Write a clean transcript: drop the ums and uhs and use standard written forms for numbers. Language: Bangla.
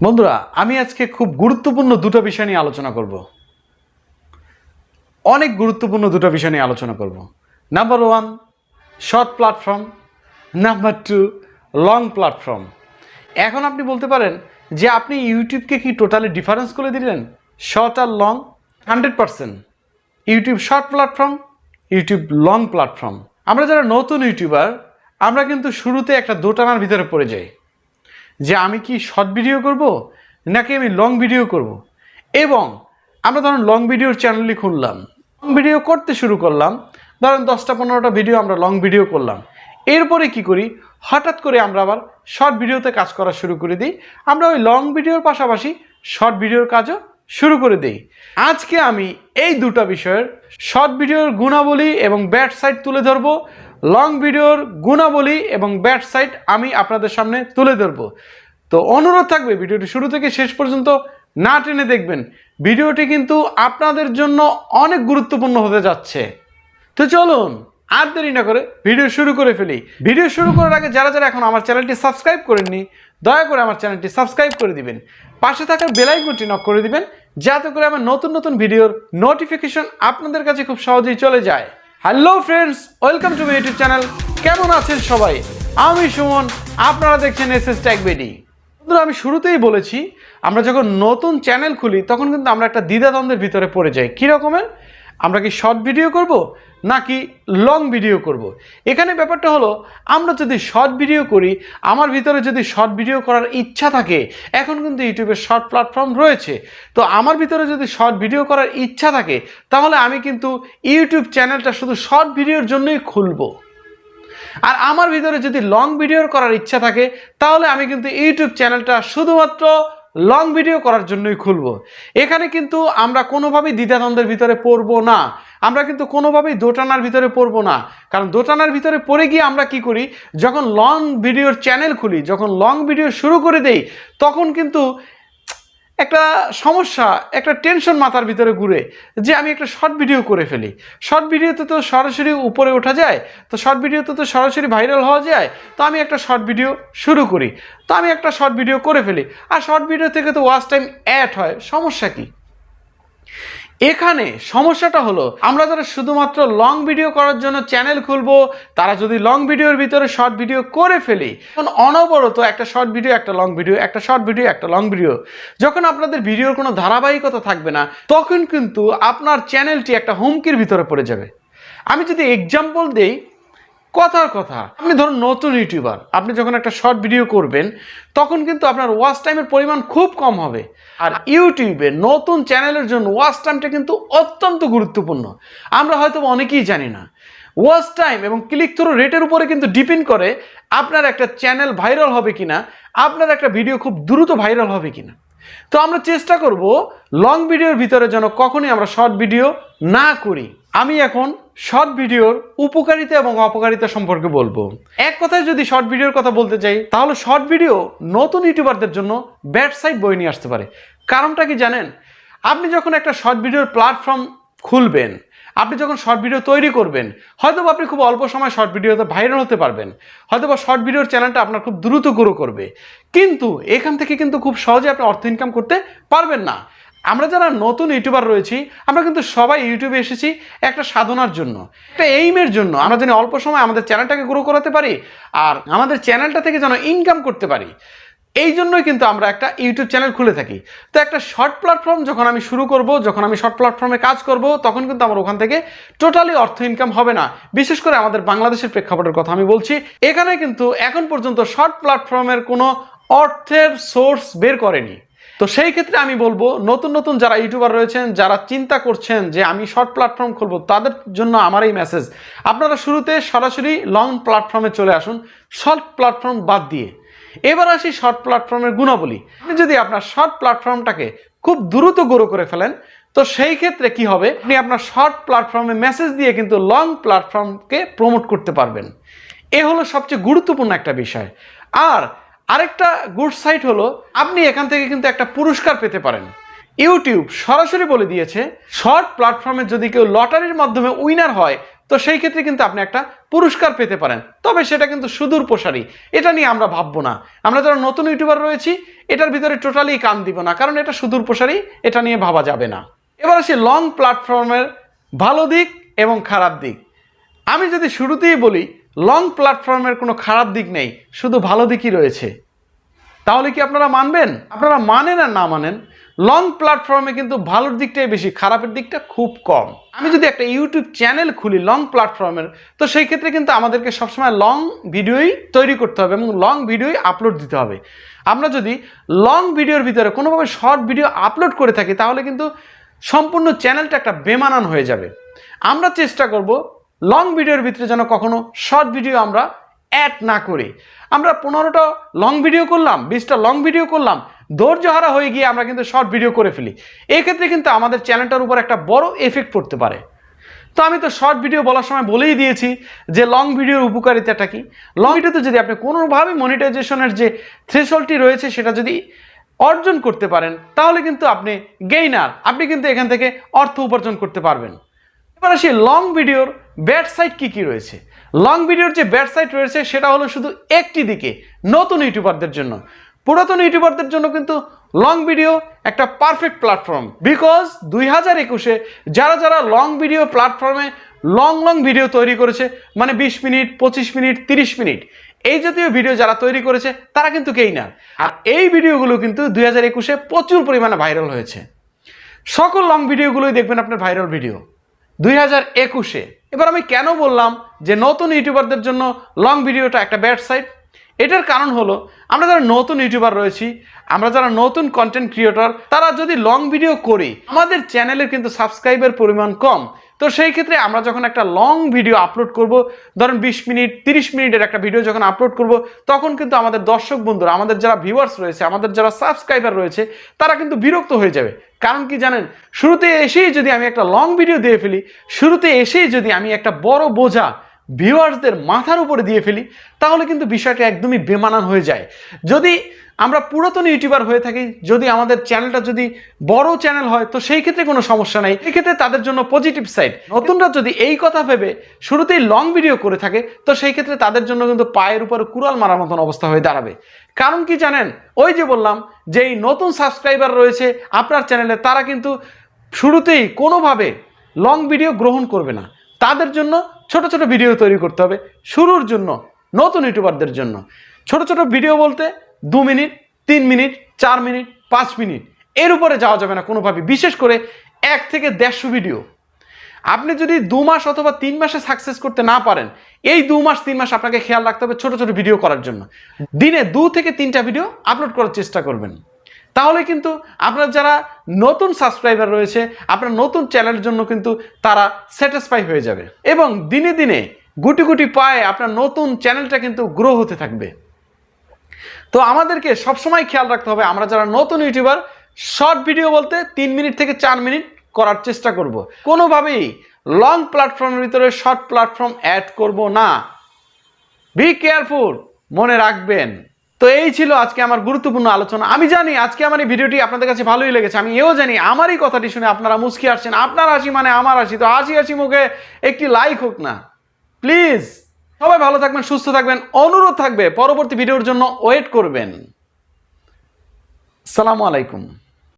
বন্ধুরা, আমি আজকে খুব গুরুত্বপূর্ণ দুটো বিষয় নিয়ে আলোচনা করব। অনেক গুরুত্বপূর্ণ দুটো বিষয় নিয়ে আলোচনা করব। Number 1 short platform, number 2 long platform. এখন আপনি বলতে পারেন যে আপনি ইউটিউবকে কি টোটালি ডিফারেন্স করে দিলেন? শর্ট আর long? 100%। YouTube short platform, YouTube long platform. আমরা যারা নতুন ইউটিউবার, আমরা কিন্তু শুরুতে একটা দোটানার ভিতরে পড়ে যাই যে আমি কি শর্ট ভিডিও করব নাকি আমি লং ভিডিও করব। এবং আমরা ধরুন লং ভিডিওর চ্যানেলই খুললাম, লং ভিডিও করতে শুরু করলাম, ধরুন 10-15টা ভিডিও আমরা লং ভিডিও করলাম। এরপরে কি করি, হঠাৎ করে আমরা আবার শর্ট ভিডিওতে কাজ করা শুরু করে দিই। আমরা ওই লং ভিডিওর পাশাপাশি শর্ট ভিডিওর কাজও শুরু করে দিই। আজকে আমি এই দুটো বিষয়ের, শর্ট ভিডিওর গুণাবলী এবং ব্যাড সাইড তুলে ধরবো, লং ভিডিওর গুণাবলী এবং ব্যাড সাইড আমি আপনাদের সামনে তুলে ধরবো। তো অনুরোধ থাকবে ভিডিওটি শুরু থেকে শেষ পর্যন্ত না টেনে দেখবেন। ভিডিওটি কিন্তু আপনাদের জন্য অনেক গুরুত্বপূর্ণ হতে যাচ্ছে। তো চলুন আর দেরি না করে ভিডিও শুরু করে ফেলি। ভিডিও শুরু করার আগে যারা যারা এখন আমার চ্যানেলটি সাবস্ক্রাইব করেননি, দয়া করে আমার চ্যানেলটি সাবস্ক্রাইব করে দিবেন। পাশে থাকা বেল আইকনটি নক করে দিবেন, যাতে করে আমার নতুন নতুন ভিডিওর নোটিফিকেশন আপনাদের কাছে খুব সহজেই চলে যায়। Hello friends, welcome to my YouTube channel. কেমন আছেন সবাই? আমি সুমন, আপনারা দেখছেন Shtechbd। বন্ধুরা, আমি শুরুতেই বলেছি, আমরা যখন নতুন চ্যানেল খুলি তখন কিন্তু আমরা একটা দ্বিধাদ্বন্দ্বের ভিতরে পড়ে যাই। কী রকমের? আমরা কি শর্ট ভিডিও করব নাকি লং ভিডিও করব? এখানে ব্যাপারটা হলো, আমরা যদি শর্ট ভিডিও করি, আমার ভিতরে যদি শর্ট ভিডিও করার ইচ্ছা থাকে, এখন কিন্তু ইউটিউবের শর্ট প্ল্যাটফর্ম রয়েছে, তো আমার ভিতরে যদি শর্ট ভিডিও করার ইচ্ছা থাকে, তাহলে আমি কিন্তু ইউটিউব চ্যানেলটা শুধু শর্ট ভিডিওর জন্যই খুলব। আর আমার ভিতরে যদি লং ভিডিও করার ইচ্ছা থাকে, তাহলে আমি কিন্তু ইউটিউব চ্যানেলটা শুধুমাত্র লং ভিডিও করার জন্যই খুলব। এখানে কিন্তু আমরা কোনোভাবেই দ্বিধাদ্বন্দ্বের ভিতরে পড়বো না, আমরা কিন্তু কোনোভাবেই দোটানার ভিতরে পড়বো না। কারণ দোটানার ভিতরে পড়ে গিয়ে আমরা কি করি, যখন লং ভিডিওর চ্যানেল খুলি, যখন লং ভিডিও শুরু করে দেই, তখন কিন্তু একটা সমস্যা, একটা টেনশন মাথার ভিতরে ঘুরে যে আমি একটা শর্ট ভিডিও করে ফেলি। শর্ট ভিডিওতে তো সরাসরি উপরে ওঠা যায়, তো শর্ট ভিডিওতে তো সরাসরি ভাইরাল হওয়া যায়, তো আমি একটা শর্ট ভিডিও শুরু করি, তো আমি একটা শর্ট ভিডিও করে ফেলি। আর শর্ট ভিডিও থেকে তো ওয়াচ টাইম অ্যাড হয়, সমস্যা কি? এখানে সমস্যাটা হলো, আমরা যারা শুধুমাত্র লং ভিডিও করার জন্য চ্যানেল খুলবো, তারা যদি লং ভিডিওর ভিতরে শর্ট ভিডিও করে ফেলি, তখন অনবরত একটা শর্ট ভিডিও, একটা লং ভিডিও, একটা শর্ট ভিডিও, একটা লং ভিডিও, যখন আপনাদের ভিডিওর কোনো ধারাবাহিকতা থাকবে না, তখন কিন্তু আপনার চ্যানেলটি একটা হুমকির ভিতরে পড়ে যাবে। আমি যদি এক্সাম্পল দেই, কথার কথা, আপনি ধরুন নতুন ইউটিউবার, আপনি যখন একটা শর্ট ভিডিও করবেন, তখন কিন্তু আপনার ওয়াচ টাইমের পরিমাণ খুব কম হবে। আর ইউটিউবে নতুন চ্যানেলের জন্য ওয়াচ টাইমটা কিন্তু অত্যন্ত গুরুত্বপূর্ণ। আমরা হয়তো অনেকেই জানি না। ওয়াচ টাইম এবং ক্লিক থ্রু রেটের উপরে কিন্তু ডিপেন্ড করে আপনার একটা চ্যানেল ভাইরাল হবে কিনা, আপনার একটা ভিডিও খুব দ্রুত ভাইরাল হবে কিনা। তো আমরা চেষ্টা করব লং ভিডিওর ভিতরে যেন কখনোই আমরা শর্ট ভিডিও না করি। আমি এখন শর্ট ভিডিওর উপকারিতা এবং অপকারিতা সম্পর্কে বলবো। এক কথায় যদি শর্ট ভিডিওর কথা বলতে চাই, তাহলে শর্ট ভিডিও নতুন ইউটিউবারদের জন্য ব্যাড সাইড বয়ে নিয়ে আসতে পারে। কারণটা কি জানেন? আপনি যখন একটা শর্ট ভিডিওর প্ল্যাটফর্ম খুলবেন, আপনি যখন শর্ট ভিডিও তৈরি করবেন, হয়তো আপনি খুব অল্প সময় শর্ট ভিডিওতে ভাইরাল হতে পারবেন, হয়তো বা শর্ট ভিডিওর চ্যানেলটা আপনার খুব দ্রুত গ্রো করবে, কিন্তু এখান থেকে কিন্তু খুব সহজে আপনি অর্থ ইনকাম করতে পারবেন না। আমরা যারা নতুন ইউটিউবার রয়েছি, আমরা কিন্তু সবাই ইউটিউবে এসেছি একটা সাধনার জন্য, একটা এইমের জন্য। আমরা যেন অল্প সময় আমাদের চ্যানেলটাকে গ্রো করাতে পারি আর আমাদের চ্যানেলটা থেকে যেন ইনকাম করতে পারি, এই জন্যই কিন্তু আমরা একটা ইউটিউব চ্যানেল খুলে থাকি। তো একটা শর্ট প্ল্যাটফর্ম যখন আমি শুরু করব, যখন আমি শর্ট প্ল্যাটফর্মে কাজ করব, তখন কিন্তু আমার ওখান থেকে টোটালি অর্থ ইনকাম হবে না। বিশেষ করে আমাদের বাংলাদেশের প্রেক্ষাপটের কথা আমি বলছি। এখানে কিন্তু এখন পর্যন্ত শর্ট প্ল্যাটফর্মের কোনো অর্থের সোর্স বের করেনি। তো সেই ক্ষেত্রে আমি বলবো, নতুন নতুন যারা ইউটিউবার রয়েছেন, যারা চিন্তা করছেন যে আমি শর্ট প্ল্যাটফর্ম খুলবো, তাদের জন্য আমার এই মেসেজ, আপনারা শুরুতে সরাসরি লং প্ল্যাটফর্মে চলে আসুন, শর্ট প্ল্যাটফর্ম বাদ দিয়ে। এবার আসি শর্ট প্ল্যাটফর্মের গুণাবলী। আপনি যদি আপনার শর্ট প্ল্যাটফর্মটাকে খুব দ্রুত গ্রো করে ফেলেন, তো সেই ক্ষেত্রে কি হবে, আপনি আপনার শর্ট প্ল্যাটফর্মে মেসেজ দিয়ে কিন্তু লং প্ল্যাটফর্মকে প্রমোট করতে পারবেন। এ হলো সবচেয়ে গুরুত্বপূর্ণ একটা বিষয়। আর আরেকটা গুড সাইড হলো, আপনি এখান থেকে কিন্তু একটা পুরস্কার পেতে পারেন। ইউটিউব সরাসরি বলে দিয়েছে, শর্ট প্ল্যাটফর্মে যদি কেউ লটারির মাধ্যমে উইনার হয়, তো সেই ক্ষেত্রে কিন্তু আপনি একটা পুরস্কার পেতে পারেন, তবে সেটা কিন্তু সুদূর প্রসারী, এটা নিয়ে আমরা ভাববো না। আমরা যারা নতুন ইউটিউবার রয়েছি এটার ভিতরে টোটালি কান দিব না, কারণ এটা সুদূর প্রসারী, এটা নিয়ে ভাবা যাবে না। এবার আসি লং প্ল্যাটফর্মের ভালো দিক এবং খারাপ দিক। আমি যদি শুরুতেই বলি লং প্ল্যাটফর্মের কোনো খারাপ দিক নেই, শুধু ভালো দিকই রয়েছে, তাহলে কি আপনারা মানবেন? আপনারা মানেন আর না মানেন, লং প্ল্যাটফর্মে কিন্তু ভালোর দিকটাই বেশি, খারাপের দিকটা খুব কম। আমি যদি একটা ইউটিউব চ্যানেল খুলি লং প্ল্যাটফর্মের, তো সেই ক্ষেত্রে কিন্তু আমাদেরকে সবসময় লং ভিডিওই তৈরি করতে হবে এবং লং ভিডিওই আপলোড দিতে হবে। আমরা যদি লং ভিডিওর ভিতরে কোনোভাবে শর্ট ভিডিও আপলোড করে থাকি তাহলে কিন্তু সম্পূর্ণ চ্যানেলটা একটা বেমানান হয়ে যাবে। আমরা চেষ্টা করব লং ভিডিওর ভিতরে যেন কখনো শর্ট ভিডিও আমরা অ্যাড না করি। আমরা 15টা লং ভিডিও করলাম, 20টা লং ভিডিও করলাম, ধৈর্যহারা হয়ে গিয়ে আমরা কিন্তু শর্ট ভিডিও করে ফেলি। এই ক্ষেত্রে কিন্তু আমাদের চ্যানেলটার উপর একটা বড় এফেক্ট পড়তে পারে। তো আমি তো শর্ট ভিডিও বলার সময় বলেই দিয়েছি যে লং ভিডিওর উপকারিতাটা কি। লং ভিডিওতে যদি আপনি কোনোভাবে মনিটাইজেশনের যে থ্রেশহোল্ডটি রয়েছে সেটা যদি অর্জন করতে পারেন তাহলে কিন্তু আপনি গেইনার, আপনি কিন্তু এখান থেকে অর্থ উপার্জন করতে পারবেন। এবার আসি লং ভিডিওর ব্যাড সাইড কী কী রয়েছে। লং ভিডিওর যে ব্যাড সাইড রয়েছে সেটা হলো শুধু একটি দিকে, নতুন ইউটিউবারদের জন্য। পুরাতন ইউটিউবারদের জন্য কিন্তু লং ভিডিও একটা পারফেক্ট প্ল্যাটফর্ম, বিকজ 2021-এ যারা যারা লং ভিডিও প্ল্যাটফর্মে লং ভিডিও তৈরি করেছে, মানে 20 মিনিট, 25 মিনিট, 30 মিনিট এই জাতীয় ভিডিও যারা তৈরি করেছে তারা কিন্তু গেইনার। আর এই ভিডিওগুলো কিন্তু 2021-এ প্রচুর পরিমাণে ভাইরাল হয়েছে। সকল লং ভিডিওগুলোই দেখবেন আপনার ভাইরাল ভিডিও 2021-এ। এবার আমি কেন বললাম যে নতুন ইউটিউবারদের জন্য লং ভিডিওটা একটা ব্যাড সাইড, এটার কারণ হলো আমরা যারা নতুন ইউটিউবার রয়েছি, আমরা যারা নতুন কন্টেন্ট ক্রিয়েটর, তারা যদি লং ভিডিও করি আমাদের চ্যানেলের কিন্তু সাবস্ক্রাইবের পরিমাণ কম। তো সেই ক্ষেত্রে আমরা যখন একটা লং ভিডিও আপলোড করব, ধরেন 20 মিনিট 30 মিনিটের একটা ভিডিও যখন আপলোড করব, তখন কিন্তু আমাদের দর্শক বন্ধুরা, আমাদের যারা ভিউয়ার্স রয়েছে, আমাদের যারা সাবস্ক্রাইবার রয়েছে, তারা কিন্তু বিরক্ত হয়ে যাবে। কারণ কি জানেন, শুরুতে এসেই যদি আমি একটা লং ভিডিও দিয়ে ফেলি, শুরুতে এসেই যদি আমি একটা বড় বোঝা ভিউয়ার্সদের মাথার উপরে দিয়ে ফেলি, তাহলে কিন্তু বিষয়টা একদমই বেমানান হয়ে যায়। যদি আমরা পুরাতন ইউটিউবার হয়ে থাকি, যদি আমাদের চ্যানেলটা যদি বড় চ্যানেল হয়, তো সেই ক্ষেত্রে কোনো সমস্যা নাই, এক্ষেত্রে তাদের জন্য পজিটিভ সাইড। নতুনরা যদি এই কথা ভেবে শুরুতেই লং ভিডিও করে থাকে, তো সেই ক্ষেত্রে তাদের জন্য কিন্তু পায়ের উপরে কুড়াল মারার মতন অবস্থা হয়ে দাঁড়াবে। কারণ কি জানেন, ওই যে বললাম যে এই নতুন সাবস্ক্রাইবার রয়েছে আপনার চ্যানেলে, তারা কিন্তু শুরুতেই কোনোভাবে লং ভিডিও গ্রহণ করবে না। তাদের জন্য ছোট ছোট ভিডিও তৈরি করতে হবে শুরুর জন্য, নতুন ইউটিউবারদের জন্য। ছোট ছোট ভিডিও বলতে 2 মিনিট, 3 মিনিট, 4 মিনিট, 5 মিনিট, এর উপরে যাওয়া যাবে না কোনোভাবে। বিশেষ করে 1 থেকে 150 ভিডিও। আপনি যদি 2 মাস অথবা 3 মাসে সাকসেস করতে না পারেন, এই 2 মাস 3 মাস আপনাকে খেয়াল রাখতে হবে ছোট ছোট ভিডিও করার জন্য। দিনে 2 থেকে 3টা ভিডিও আপলোড করার চেষ্টা করবেন। তাহলে কিন্তু আপনার যারা নতুন সাবস্ক্রাইবার রয়েছে, আপনার নতুন চ্যানেলের জন্য কিন্তু তারা স্যাটিসফাই হয়ে যাবে এবং দিনে দিনে গুটি গুটি পায়ে আপনার নতুন চ্যানেলটা কিন্তু গ্রো হতে থাকবে। তো আমাদেরকে সবসময় খেয়াল রাখতে হবে, আমরা যারা নতুন ইউটিউবার, শর্ট ভিডিও বলতে 3 মিনিট থেকে 4 মিনিট করার চেষ্টা করব। কোনোভাবেই লং প্ল্যাটফর্মের ভিতরে শর্ট প্ল্যাটফর্ম অ্যাড করব না। বি কেয়ারফুল, মনে রাখবেন। তো এই ছিল আজকে আমার গুরুত্বপূর্ণ আলোচনা। আমি জানি আজকে আমার এই ভিডিওটি আপনাদের কাছে ভালোই লেগেছে। আমি এও জানি আমারই কথাটি শুনে আপনারা মুচকি আসছেন। আপনার হাসি মানে আমার হাসি, তো হাসি মুখে একটি লাইক হোক না প্লিজ। সবাই ভালো থাকবেন, সুস্থ থাকবেন। অনুরোধ থাকবে পরবর্তী ভিডিওর জন্য ওয়েট করবেন। আসসালামু আলাইকুম।